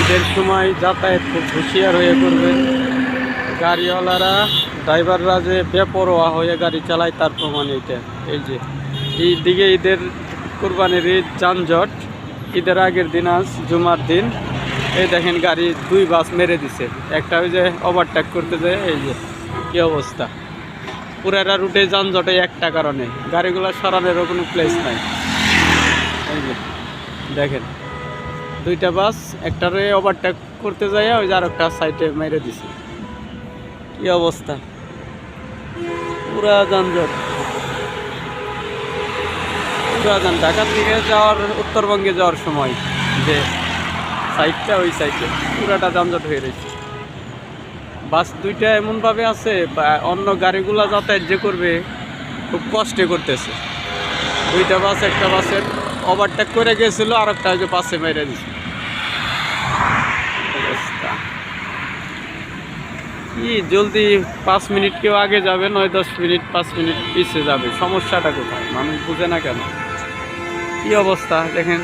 ঈদের সময় যাতায়াত খুব হুঁশিয়ার হয়ে করবেন। গাড়িওয়ালারা ড্রাইভাররা যে বেপরোয়া হয়ে গাড়ি চালায় তার প্রমাণ এটা। এই যে এইদিকে ঈদের কোরবানির ঈদ যানজট, ঈদের আগের দিন আজ জুমার দিন। এই দেখেন গাড়ি দুই বাস মেরে দিছে, একটা ওই যে ওভারটেক করতে যায়। এই যে কী অবস্থা, পুরাটা রুটে যানজটে একটা কারণে, গাড়িগুলো সরানোরও কোনো প্লেস নাই। এই যে দেখেন দুইটা বাস একটারে ওভারটেক করতে যায়, ওই যে আরেকটা সাইডে মেরে দিছে। কি অবস্থা, পুরা যানজট, পুরা যান। ঢাকা থেকে যাওয়ার, উত্তরবঙ্গে যাওয়ার সময় যে সাইডটা, ওই সাইডে পুরাটা যানজট হয়ে রয়েছে। বাস দুইটা এমনভাবে আছে, অন্য গাড়িগুলা যাতায়াত যে করবে খুব কষ্টে করতেছে। দুইটা বাস, একটা বাসের ওভারটেক করে গেছিল, আর একটা যে বাসে মেরে দিচ্ছে। অবস্থা কি, জলদি 5 মিনিট কেউ আগে যাবে, 9-10 মিনিট, 5 মিনিট পিছিয়ে যাবে। সমস্যাটা কোথায়, মানুষ বুঝে না কেন? কি অবস্থা দেখেন।